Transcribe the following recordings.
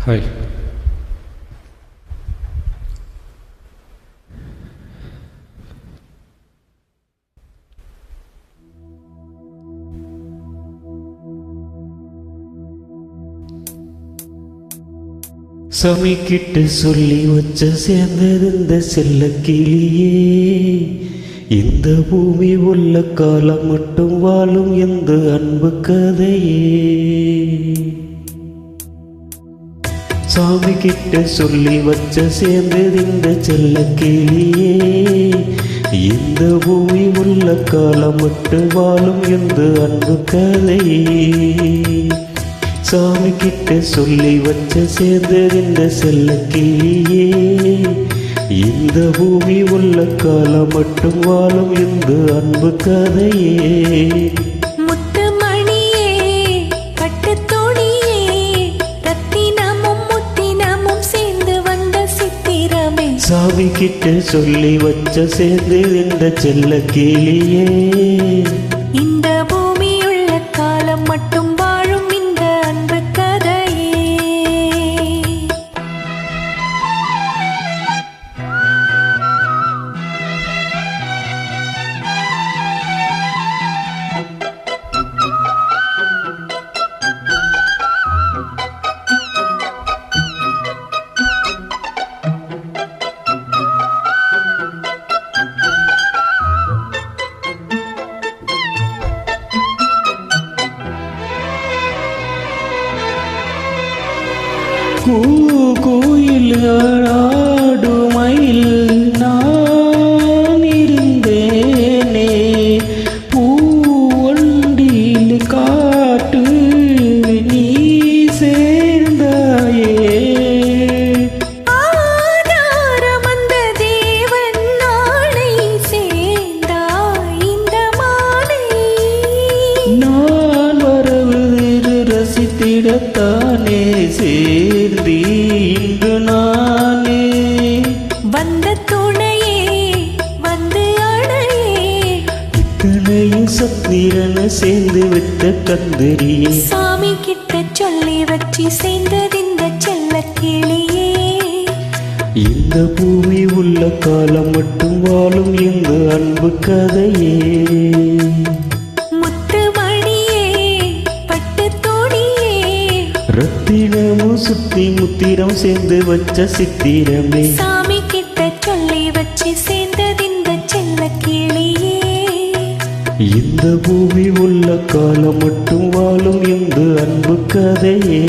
Hi. சாமி கிட்ட சொல்லி வச்ச சேர்ந்திருந்த செல்ல கிளியே, இந்த பூமி உள்ள காலம் மட்டும் வாழும் எந்த அன்பு கதையே. சாமி கிட்ட சொல்லி வச்ச சேர்ந்திருந்த செல்ல கிளியே, இந்த பூமி உள்ள காலம் மட்டும் வாழும் எந்த அன்பு கதையே. சாமி கிட்ட சொல்லி வச்ச சேர்ந்திருந்த செல்ல கிளியே, இந்த பூமி உள்ள காலம் மட்டும் வாழும் இந்த அன்பு கதையே. முத்து மணியே, பட்டு தோணியே, ரத்தினமும் முத்தினமும் சேர்ந்து வந்த சித்திரமே. சாமி கிட்ட சொல்லி வச்ச சேர்ந்திருந்த செல்ல கிளியே, இந்த பூமி உள்ள காலம் மட்டும் வாழும் இந்த அன்பு கதையே. கோயில் ஆடுமயில் நான் இருந்தேனே, பூவண்டில் காட்டு நீ சேர்ந்தாயே. ஆதாரம் அந்த தேவன் நாளை சேர்ந்தாய் இந்த மாலை. நான் வரவு ரசித்திடத்தானே சேர்ந்தி இன்று நானே. வந்த துணையே வந்து அணையே, இத்தனையும் சத்திரன சேர்ந்து விட்ட கந்தரியே. சாமி கிட்ட சொல்லி வச்சு சேர்ந்தது இந்த செல்ல கிளியே. இந்த பூமி உள்ள காலம் மட்டும் வாழும் இந்த அன்பு கதையே. முத்து மணியே, பட்டு தோணியே, ரத்தினமும் சுத்தி முத்திரம் சேர்ந்து வச்ச சித்திரமே. சாமி கிட்ட சொல்லி வச்சு சேர்ந்தது இந்த செல்ல கிளியே. இந்த பூமி உள்ள காலம் மட்டும் வாழும் இந்த அன்பு கதையே.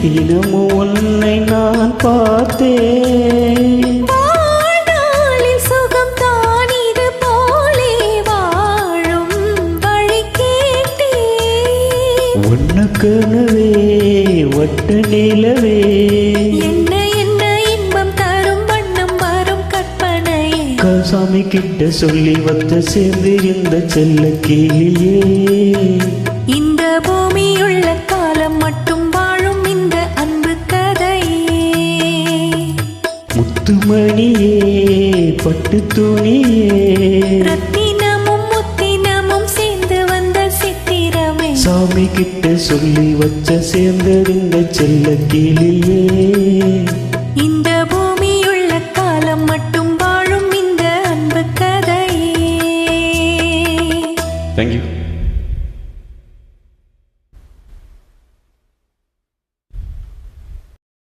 தினமும் உன்னை நான் பார்த்தேன், வாழ்நாளில் சுகம் தான் இது போலே வாழும் வழி கேட்டேன். உன்ன கனவே வட்ட நிலவே, என்ன என்ன இன்பம் தரும் வண்ணம் வரும் கற்பனையே. சாமி கிட்ட சொல்லி வந்த சேர்ந்திருந்த செல்ல கிளியே. இந்த பூமியுள்ள காலம் மட்டும் வாழும் இந்த அன்பு கதையே. முத்துமணியே, பட்டு துணியே, ரத்தினமும் முத்தினமும் சேர்ந்து வந்த சித்திரமே. சாமி கிட்ட சொல்லி வச்ச சேர்ந்திருந்த செல்ல கிளியே.